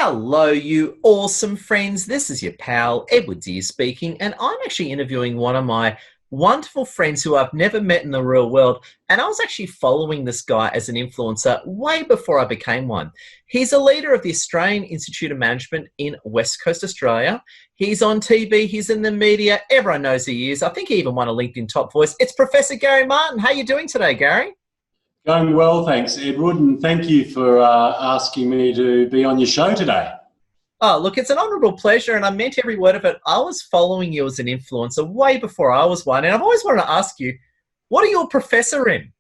Hello, you awesome friends. This is your pal, Edward Deere speaking, and I'm actually interviewing one of my wonderful friends who I've never met in the real world. And I was actually following this guy as an influencer way before I became one. He's a leader of the Australian Institute of Management in West Coast Australia. He's on TV, he's in the media, everyone knows who he is. I think he even won a LinkedIn Top Voice. It's Professor Gary Martin. How are you doing today, Gary? Going well, thanks, Edward, and thank you for asking me to be on your show today. Oh, look, it's an honourable pleasure, and I meant every word of it. I was following you as an influencer way before I was one, and I've always wanted to ask you, what are you a professor in?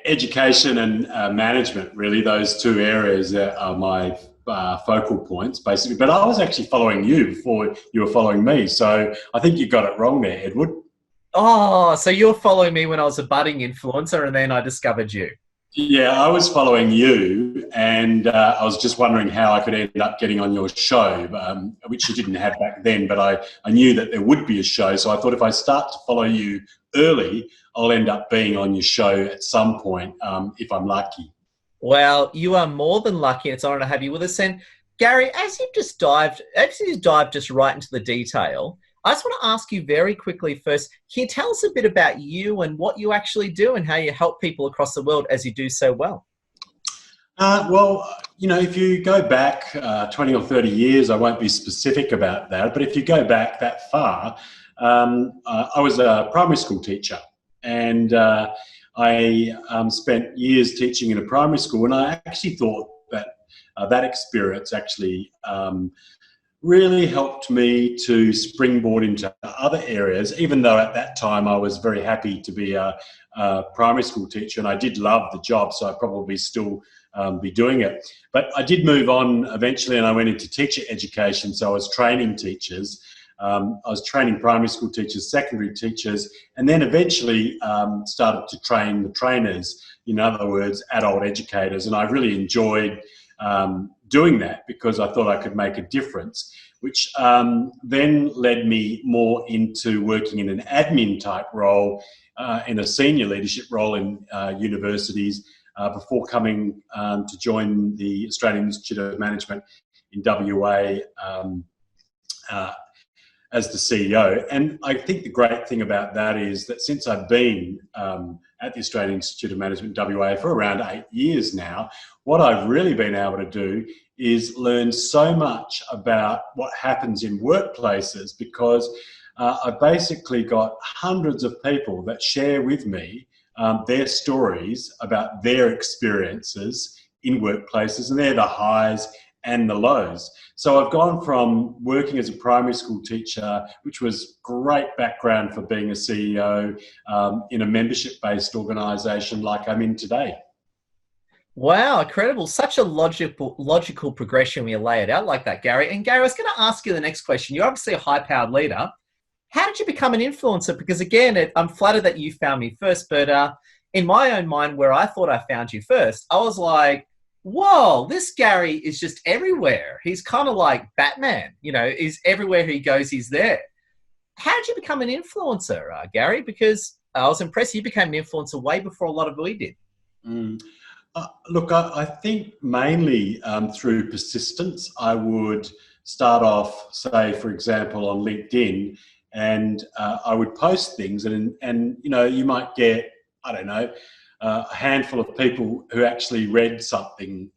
Education and management, really, those two areas are my focal points, basically. But I was actually following you before you were following me, so I think you got it wrong there, Edward. Oh, so you're following me when I was a budding influencer, and then I discovered you. Yeah, I was following you, and I was just wondering how I could end up getting on your show, which you didn't have back then, but I knew that there would be a show, so I thought if I start to follow you early, I'll end up being on your show at some point, if I'm lucky. Well, you are more than lucky, and it's an honour to have you with us. And Gary, as you've dived just right into the detail, I just want to ask you very quickly first, can you tell us a bit about you and what you actually do and how you help people across the world as you do so well? If you go back 20 or 30 years, I won't be specific about that, but if you go back that far, I was a primary school teacher, and I spent years teaching in a primary school, and I actually thought that that experience actually really helped me to springboard into other areas, even though at that time I was very happy to be a primary school teacher, and I did love the job, so I'd probably still be doing it. But I did move on eventually, and I went into teacher education, so I was training teachers. I was training primary school teachers, secondary teachers, and then eventually started to train the trainers, in other words, adult educators, and I really enjoyed doing that because I thought I could make a difference, which then led me more into working in an admin type role, in a senior leadership role in universities, before coming to join the Australian Institute of Management in WA as the CEO. And I think the great thing about that is that since I've been at the Australian Institute of Management WA for around 8 years now, what I've really been able to do is learn so much about what happens in workplaces, because I've basically got hundreds of people that share with me their stories about their experiences in workplaces, and they're the highs and the lows. So I've gone from working as a primary school teacher, which was great background for being a CEO in a membership-based organisation like I'm in today. Wow, incredible. Such a logical progression when you lay it out like that, Gary. And Gary, I was going to ask you the next question. You're obviously a high-powered leader. How did you become an influencer? Because again, I'm flattered that you found me first, but in my own mind, where I thought I found you first, I was like, whoa, this Gary is just everywhere. He's kind of like Batman, he's everywhere he goes, he's there. How did you become an influencer, Gary? Because I was impressed you became an influencer way before a lot of we did. Look, I think mainly through persistence. I would start off, say, for example, on LinkedIn, and I would post things, and you might get, I don't know, a handful of people who actually read something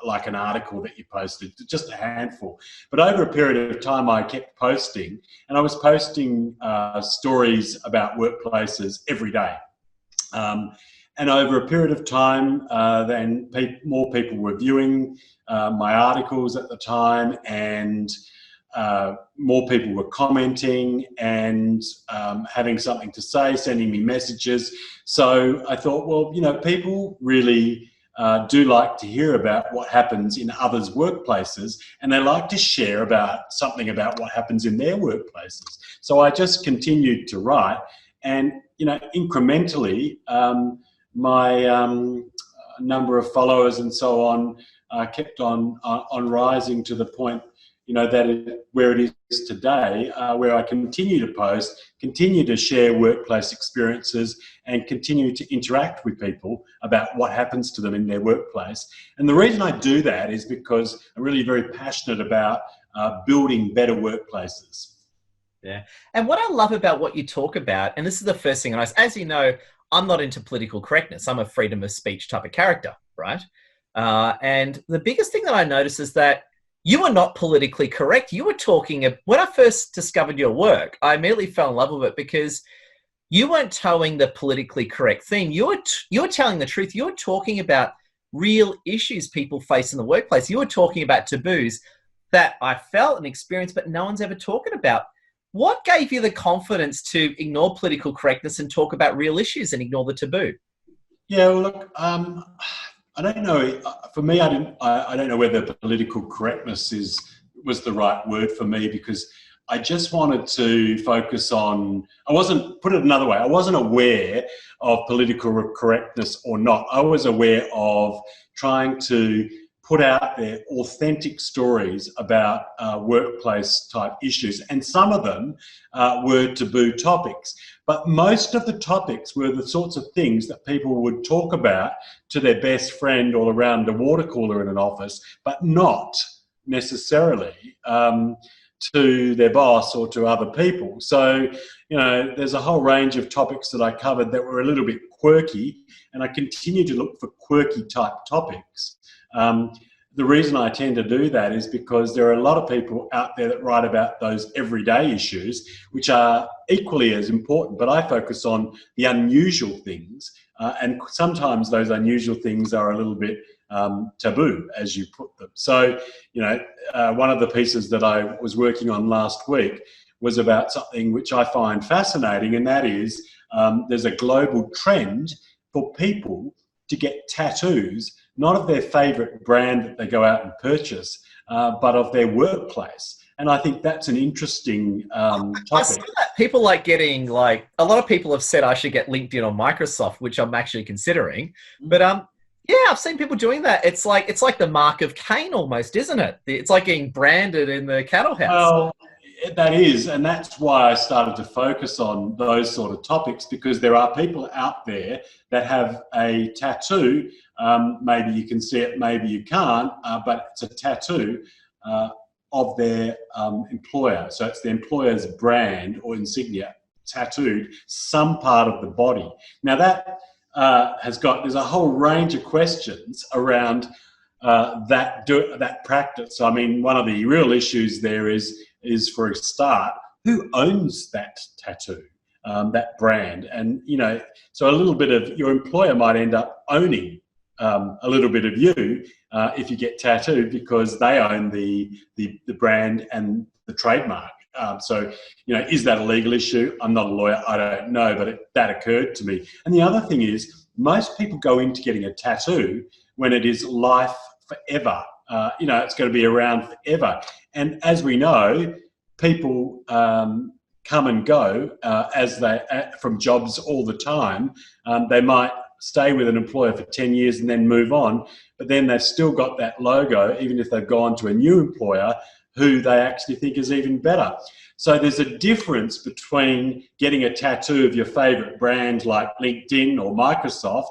like an article that you posted, just a handful. But over a period of time, I kept posting, and I was posting stories about workplaces every day. And over a period of time, then more people were viewing my articles at the time, and more people were commenting and having something to say, sending me messages. So I thought, well, people really do like to hear about what happens in others' workplaces, and they like to share about something about what happens in their workplaces. So I just continued to write, and incrementally, my number of followers and so on kept on rising to the point, where it is today, where I continue to post, continue to share workplace experiences, and continue to interact with people about what happens to them in their workplace. And the reason I do that is because I'm really very passionate about building better workplaces. Yeah. And what I love about what you talk about, and this is the first thing, and as you know, I'm not into political correctness. I'm a freedom of speech type of character, right? And the biggest thing that I notice is that you are not politically correct. You were talking, when I first discovered your work, I immediately fell in love with it because you weren't towing the politically correct thing. You were telling the truth. You were talking about real issues people face in the workplace. You were talking about taboos that I felt and experienced, but no one's ever talking about. What gave you the confidence to ignore political correctness and talk about real issues and ignore the taboo? Yeah, well, look, I don't know. For me, I don't know whether political correctness was the right word for me, because I just wanted to focus on. Put it another way, I wasn't aware of political correctness or not. I was aware of trying to put out there authentic stories about workplace type issues, and some of them were taboo topics. But most of the topics were the sorts of things that people would talk about to their best friend or around a water cooler in an office, but not necessarily to their boss or to other people. So, there's a whole range of topics that I covered that were a little bit quirky, and I continue to look for quirky type topics. The reason I tend to do that is because there are a lot of people out there that write about those everyday issues, which are equally as important, but I focus on the unusual things. And sometimes those unusual things are a little bit taboo, as you put them. So, one of the pieces that I was working on last week was about something which I find fascinating, and that is there's a global trend for people to get tattoos, not of their favourite brand that they go out and purchase, but of their workplace. And I think that's an interesting topic. I saw that people a lot of people have said I should get LinkedIn or Microsoft, which I'm actually considering. But yeah, I've seen people doing that. It's like the mark of Cain almost, isn't it? It's like getting branded in the cattle house. Well, that is, and that's why I started to focus on those sort of topics, because there are people out there that have a tattoo. Maybe you can see it, maybe you can't, but it's a tattoo of their employer. So it's the employer's brand or insignia tattooed some part of the body. Now that there's a whole range of questions around that practice. I mean, one of the real issues there is for a start, who owns that tattoo, that brand? And, so a little bit of your employer might end up owning a little bit of you if you get tattooed, because they own the brand and the trademark. So, is that a legal issue? I'm not a lawyer. I don't know, but that occurred to me. And the other thing is, most people go into getting a tattoo when it is life forever. It's going to be around forever. And as we know, people come and go from jobs all the time. They might stay with an employer for 10 years and then move on, but then they've still got that logo, even if they've gone to a new employer who they actually think is even better. So there's a difference between getting a tattoo of your favorite brand like LinkedIn or Microsoft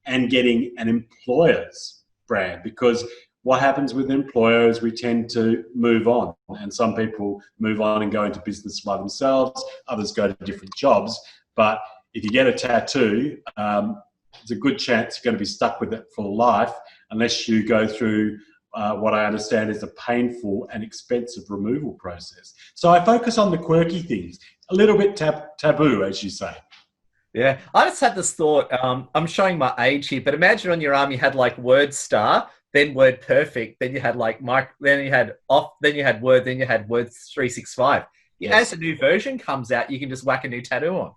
and getting an employer's brand, because what happens with employers, we tend to move on, and some people move on and go into business by themselves, others go to different jobs. But if you get a tattoo, there's a good chance you're going to be stuck with it for life, unless you go through what I understand is a painful and expensive removal process. So I focus on the quirky things, a little bit taboo, as you say. Yeah, I just had this thought. I'm showing my age here, but imagine on your arm you had word star, then word perfect, then you had then you had off, then you had word 365. Yes. As a new version comes out, you can just whack a new tattoo on.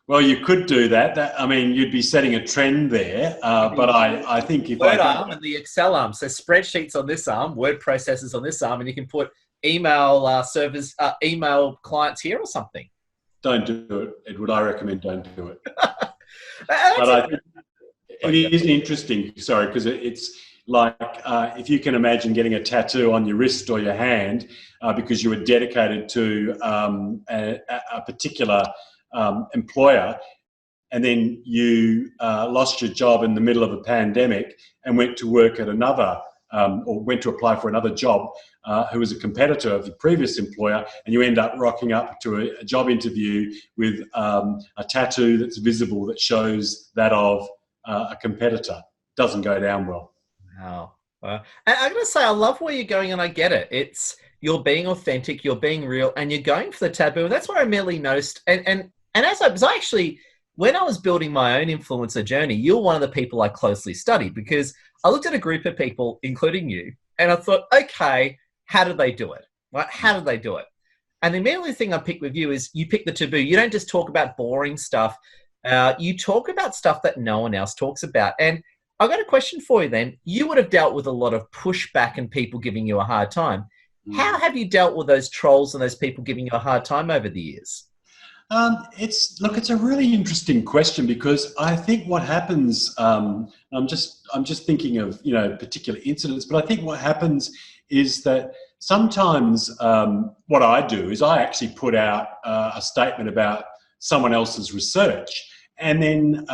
Well, you could do that. You'd be setting a trend there. But I think if Word arm and the Excel arm, so spreadsheets on this arm, word processors on this arm, and you can put email servers, email clients here or something. Don't do it, Edward. I recommend don't do it. But I think it is interesting. Sorry, because it's like if you can imagine getting a tattoo on your wrist or your hand because you were dedicated to a particular employer, and then you lost your job in the middle of a pandemic and went to work at another, or went to apply for another job who was a competitor of your previous employer, and you end up rocking up to a job interview with a tattoo that's visible that shows that of a competitor. Doesn't go down well. Wow. And I'm going to say, I love where you're going, and I get it. It's you're being authentic, you're being real, and you're going for the taboo. And that's what I immediately noticed. And as I was actually, when I was building my own influencer journey, you're one of the people I closely studied, because I looked at a group of people, including you, and I thought, okay, how did they do it? Right? How did they do it? And the immediate thing I picked with you is you pick the taboo. You don't just talk about boring stuff. You talk about stuff that no one else talks about. And I've got a question for you then. You would have dealt with a lot of pushback and people giving you a hard time. How have you dealt with those trolls and those people giving you a hard time over the years? It's a really interesting question, because I think what happens, I'm just thinking of particular incidents, but I think what happens is that sometimes what I do is I actually put out a statement about someone else's research, and then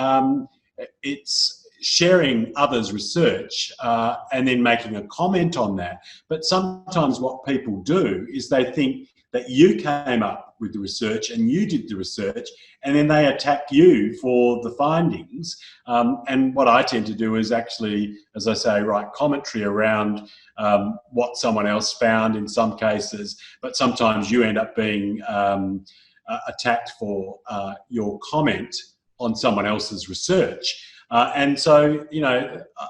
it's sharing others' research and then making a comment on that. But sometimes what people do is they think that you came up with the research and you did the research, and then they attack you for the findings. And what I tend to do is actually, as I say, write commentary around what someone else found in some cases, but sometimes you end up being attacked for your comment on someone else's research. And so,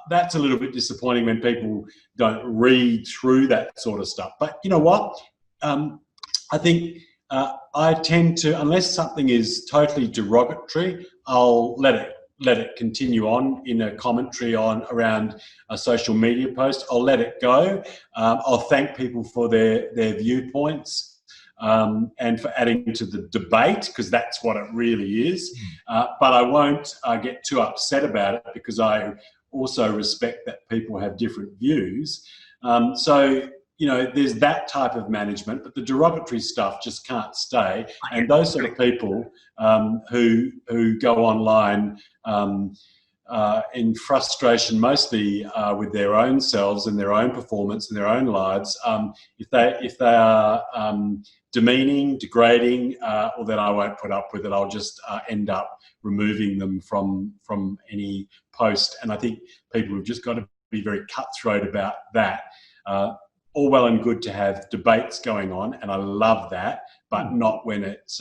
that's a little bit disappointing when people don't read through that sort of stuff. But you know what? I think I tend to, unless something is totally derogatory, I'll let it continue on in a commentary around a social media post. I'll let it go. I'll thank people for their viewpoints. And for adding to the debate, because that's what it really is. But I won't get too upset about it, because I also respect that people have different views. So, there's that type of management, but the derogatory stuff just can't stay. And those sort of people who go online in frustration, mostly with their own selves and their own performance and their own lives, if they are demeaning, degrading, or then I won't put up with it. I'll just end up removing them from any post. And I think people have just got to be very cutthroat about that. All well and good to have debates going on, and I love that, but not when it's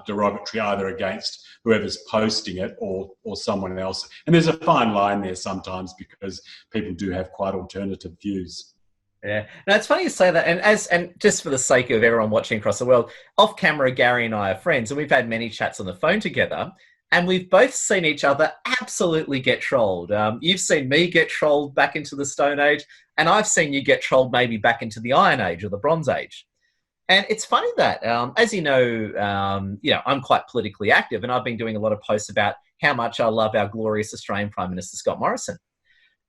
derogatory either against whoever's posting it or someone else. And there's a fine line there sometimes, because people do have quite alternative views. Yeah. Now, it's funny you say that. And just for the sake of everyone watching across the world, off camera, Gary and I are friends, and we've had many chats on the phone together, and we've both seen each other absolutely get trolled. You've seen me get trolled back into the Stone Age, and I've seen you get trolled maybe back into the Iron Age or the Bronze Age. And it's funny that, as you know, I'm quite politically active, and I've been doing a lot of posts about how much I love our glorious Australian Prime Minister, Scott Morrison.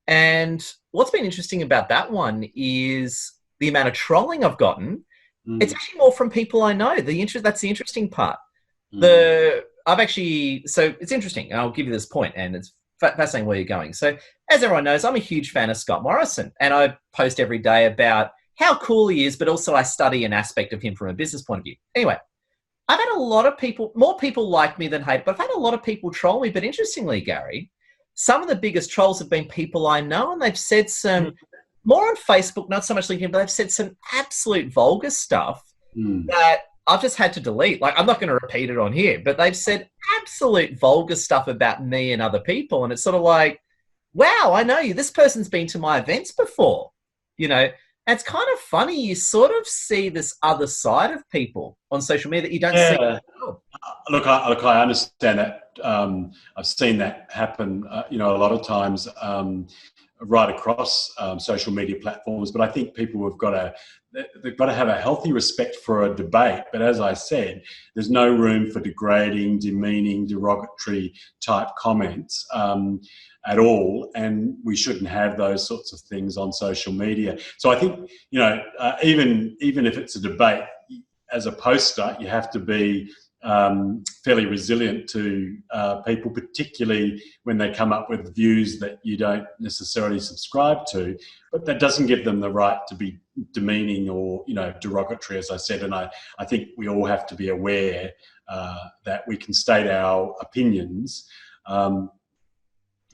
And what's been interesting about that one is the amount of trolling I've gotten. It's actually more from people I know. That's the interesting part. So it's interesting. And I'll give you this point, and it's fascinating where you're going. So as everyone knows, I'm a huge fan of Scott Morrison, and I post every day about how cool he is, but also I study an aspect of him from a business point of view. Anyway, I've had a lot of people, more people like me than hate, but I've had a lot of people troll me. But interestingly, Gary, some of the biggest trolls have been people I know, and they've said some, more on Facebook, not so much LinkedIn, but they've said some absolute vulgar stuff that I've just had to delete. Like, I'm not going to repeat it on here, but they've said absolute vulgar stuff about me and other people. And it's sort of like, wow, I know you. This person's been to my events before, And it's kind of funny. You sort of see this other side of people on social media that you don't see. Look, I understand that. I've seen that happen, a lot of times right across social media platforms. But I think people they've got to have a healthy respect for a debate. But as I said, there's no room for degrading, demeaning, derogatory type comments. at all, and we shouldn't have those sorts of things on social media. So I think, even if it's a debate, as a poster, you have to be fairly resilient to people, particularly when they come up with views that you don't necessarily subscribe to. But that doesn't give them the right to be demeaning or derogatory, as I said. And I think we all have to be aware that we can state our opinions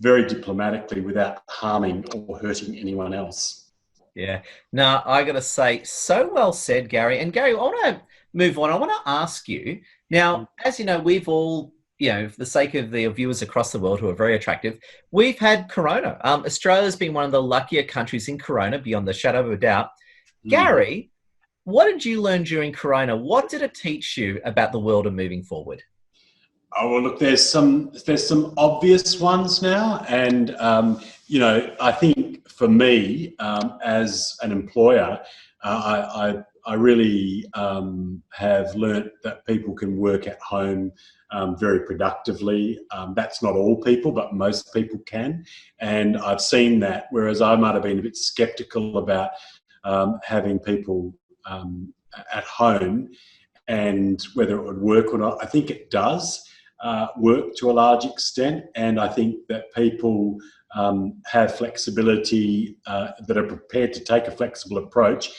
very diplomatically without harming or hurting anyone else. Yeah. Now, I got to say, so well said, Gary. And Gary, I want to move on. I want to ask you now, as you know, we've all, for the sake of the viewers across the world who are very attractive, we've had Corona. Australia's been one of the luckier countries in Corona, beyond the shadow of a doubt. Gary, what did you learn during Corona? What did it teach you about the world and moving forward? Oh, well, look, there's some obvious ones now, and I think for me as an employer, I really have learnt that people can work at home very productively. That's not all people, but most people can, and I've seen that. Whereas I might have been a bit sceptical about having people at home and whether it would work or not. I think it does work to a large extent, and I think that people have flexibility, that are prepared to take a flexible approach.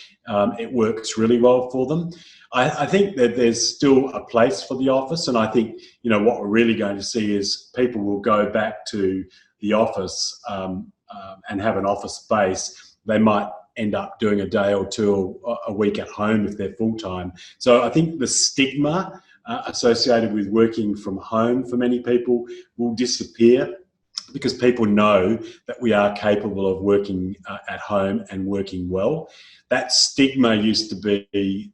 It works really well for them. I think that there's still a place for the office, and I think what we're really going to see is people will go back to the office and have an office space. They might end up doing a day or two a week at home if they're full-time. So I think the stigma associated with working from home for many people will disappear, because people know that we are capable of working at home and working well. That stigma used to be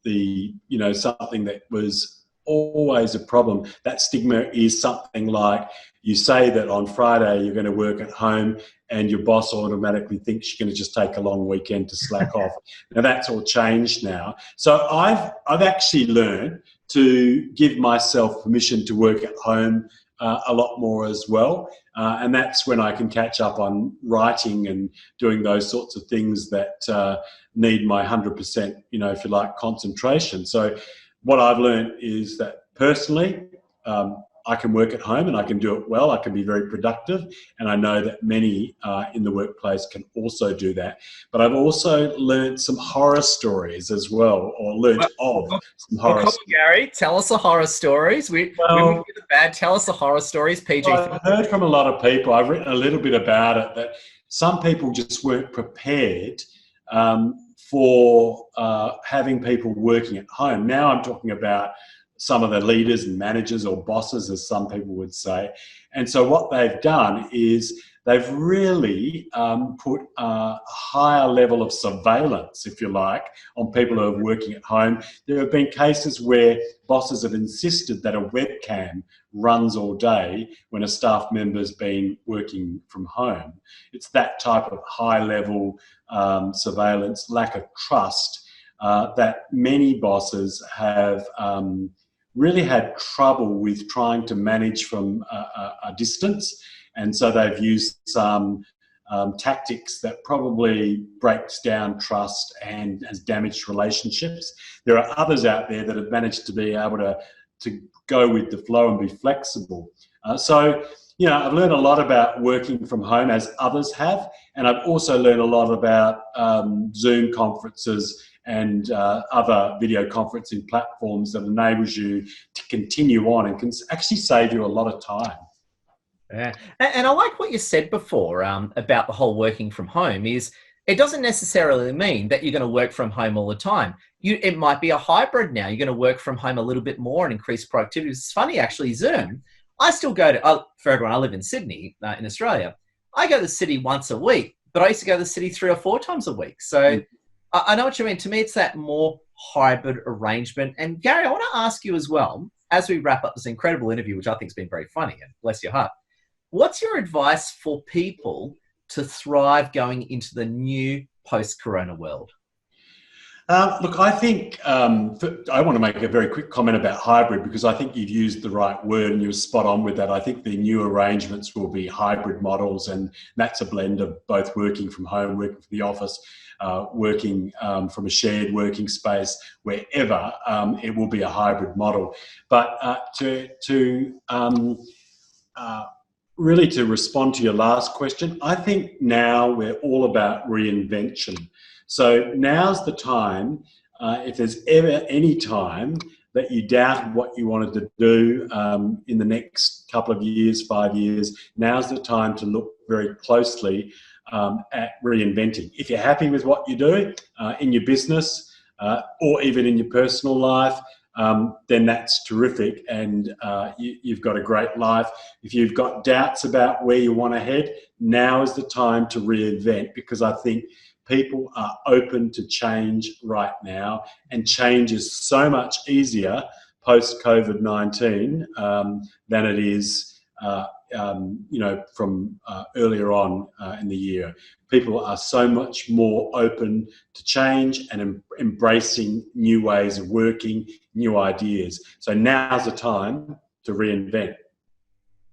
something that was always a problem. That stigma is something like, you say that on Friday you're going to work at home and your boss automatically thinks you're going to just take a long weekend to slack off. Now that's all changed now. So I've actually learned to give myself permission to work at home a lot more as well. And that's when I can catch up on writing and doing those sorts of things that need my 100%, if you like, concentration. So what I've learned is that personally, I can work at home and I can do it well. I can be very productive, and I know that many in the workplace can also do that. But I've also learned some horror stories as well, or learned of some horror stories. Gary, tell us the horror stories. We will do the bad. Tell us the horror stories, PG. I've heard from a lot of people, I've written a little bit about it, that some people just weren't prepared for having people working at home. Now I'm talking about some of the leaders and managers, or bosses, as some people would say. And so what they've done is they've really put a higher level of surveillance, if you like, on people who are working at home. There have been cases where bosses have insisted that a webcam runs all day when a staff member's been working from home. It's that type of high level surveillance, lack of trust, that many bosses have really had trouble with trying to manage from a distance. And so they've used some tactics that probably breaks down trust and has damaged relationships. There are others out there that have managed to be able to go with the flow and be flexible. So I've learned a lot about working from home, as others have, and I've also learned a lot about Zoom conferences and other video conferencing platforms that enables you to continue on and can actually save you a lot of time. Yeah. And I like what you said before about the whole working from home. Is it doesn't necessarily mean that you're going to work from home all the time. It might be a hybrid now. You're going to work from home a little bit more and increase productivity. It's funny, actually, Zoom. I still go to, for everyone, I live in Sydney, in Australia. I go to the city once a week, but I used to go to the city 3 or 4 times a week. So I know what you mean. To me, it's that more hybrid arrangement. And Gary, I want to ask you as well, as we wrap up this incredible interview, which I think has been very funny, and bless your heart, what's your advice for people to thrive going into the new post-corona world? Look, I think I want to make a very quick comment about hybrid because I think you've used the right word and you're spot on with that. I think the new arrangements will be hybrid models, and that's a blend of both working from home, working from the office, working from a shared working space, wherever. It will be a hybrid model. But really to respond to your last question, I think now we're all about reinvention. So now's the time, if there's ever any time that you doubted what you wanted to do in the next couple of years, 5 years, now's the time to look very closely at reinventing. If you're happy with what you do in your business or even in your personal life, then that's terrific, and you've got a great life. If you've got doubts about where you want to head, now is the time to reinvent, because I think people are open to change right now, and change is so much easier post-COVID-19 than it is from earlier on in the year. People are so much more open to change and embracing new ways of working, new ideas. So now's the time to reinvent.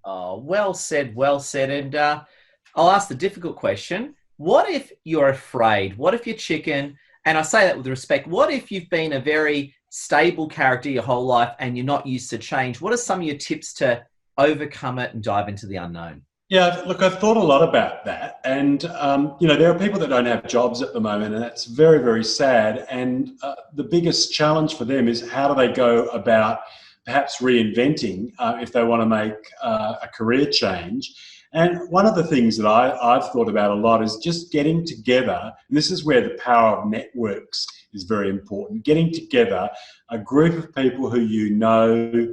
Oh, well said, well said. And I'll ask the difficult question. What if you're afraid? What if you're chicken? And I say that with respect. What if you've been a very stable character your whole life and you're not used to change? What are some of your tips to overcome it and dive into the unknown? Yeah, look, I've thought a lot about that. And, there are people that don't have jobs at the moment, and that's very, very sad. And the biggest challenge for them is how do they go about perhaps reinventing if they want to make a career change. And one of the things that I've thought about a lot is just getting together. And this is where the power of networks is very important. Getting together a group of people who you know,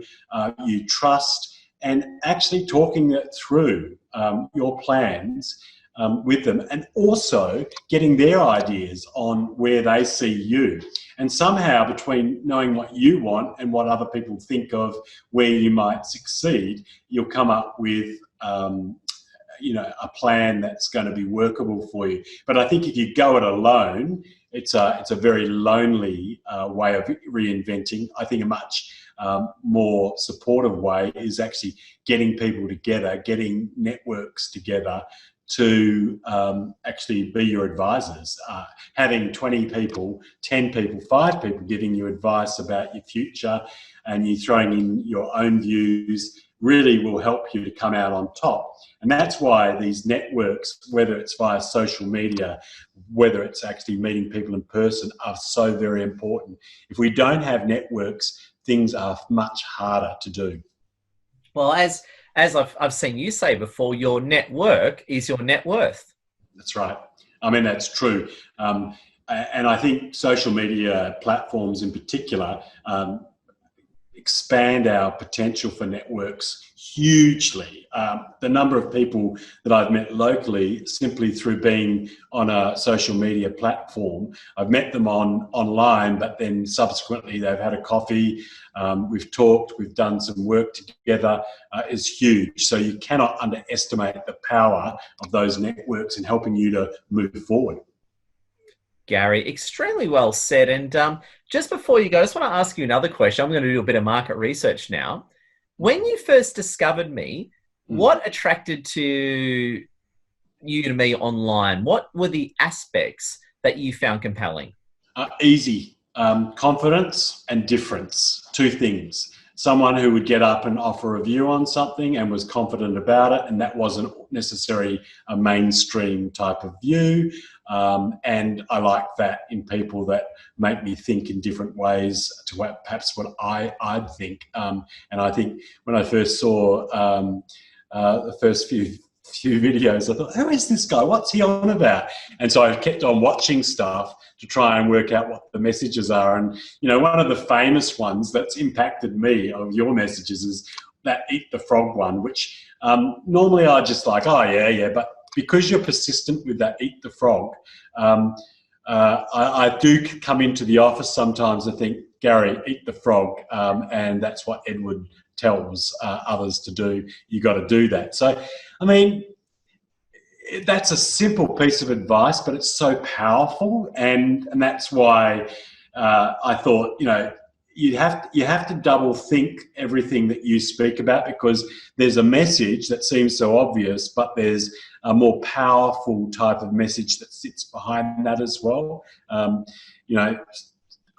you trust, and actually talking it through your plans with them, and also getting their ideas on where they see you. And somehow between knowing what you want and what other people think of where you might succeed, you'll come up with a plan that's going to be workable for you. But I think if you go it alone, it's a very lonely way of reinventing. I think a much more supportive way is actually getting people together, getting networks together to actually be your advisors. Having 20 people, 10 people, 5 people giving you advice about your future and you throwing in your own views really will help you to come out on top. And that's why these networks, whether it's via social media, whether it's actually meeting people in person, are so very important. If we don't have networks, things are much harder to do. Well, as I've seen you say before, your network is your net worth. That's right. I mean, that's true. And I think social media platforms in particular expand our potential for networks hugely. The number of people that I've met locally simply through being on a social media platform, I've met them online, but then subsequently they've had a coffee, we've talked, we've done some work together, is huge. So you cannot underestimate the power of those networks in helping you to move forward. Gary, extremely well said. And just before you go, I just want to ask you another question. I'm going to do a bit of market research now. When you first discovered me, what attracted you to me online? What were the aspects that you found compelling? Easy. Confidence and difference. 2 things. Someone who would get up and offer a view on something and was confident about it, and that wasn't necessarily a mainstream type of view. And I like that in people that make me think in different ways to perhaps what I'd think. And I think when I first saw the first few videos, I thought, who is this guy? What's he on about? And so I kept on watching stuff to try and work out what the messages are. And, one of the famous ones that's impacted me of your messages is that eat the frog one, which normally I just like, oh, yeah. But because you're persistent with that eat the frog, I do come into the office sometimes and think, Gary, eat the frog. And that's what Edward tells others to do. You got to do that. So, I mean, that's a simple piece of advice, but it's so powerful, and that's why I thought, you have to double think everything that you speak about, because there's a message that seems so obvious, but there's a more powerful type of message that sits behind that as well. You know,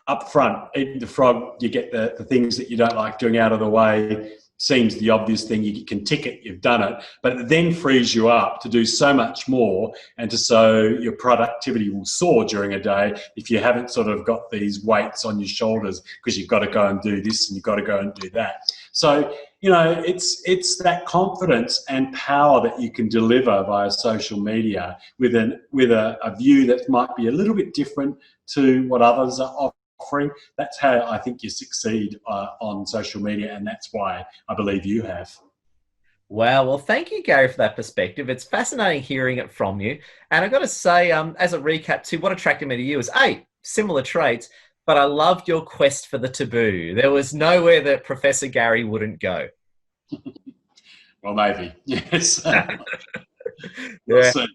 up front, eating the frog, you get the things that you don't like doing out of the way. Seems the obvious thing, you can tick it, you've done it, but it then frees you up to do so much more, and so your productivity will soar during a day if you haven't sort of got these weights on your shoulders because you've got to go and do this and you've got to go and do that. So, it's that confidence and power that you can deliver via social media with a view that might be a little bit different to what others are offering. That's how I think you succeed on social media, and that's why I believe you have. Wow. Well, thank you, Gary, for that perspective. It's fascinating hearing it from you. And I've got to say, as a recap too, what attracted me to you is, similar traits, but I loved your quest for the taboo. There was nowhere that Professor Gary wouldn't go. Well, maybe. Yes. We'll Yeah. see.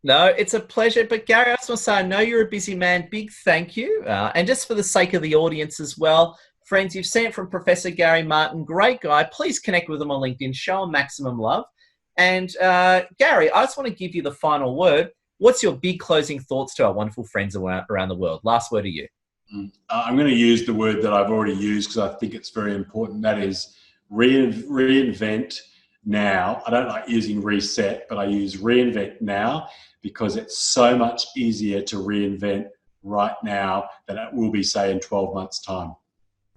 No, it's a pleasure. But Gary, I just want to say, I know you're a busy man. Big thank you. And just for the sake of the audience as well, friends, you've seen it from Professor Gary Martin. Great guy. Please connect with him on LinkedIn. Show him maximum love. And Gary, I just want to give you the final word. What's your big closing thoughts to our wonderful friends around the world? Last word to you. I'm going to use the word that I've already used because I think it's very important. That is reinvent now. I don't like using reset, but I use reinvent now because it's so much easier to reinvent right now than it will be, say, in 12 months' time.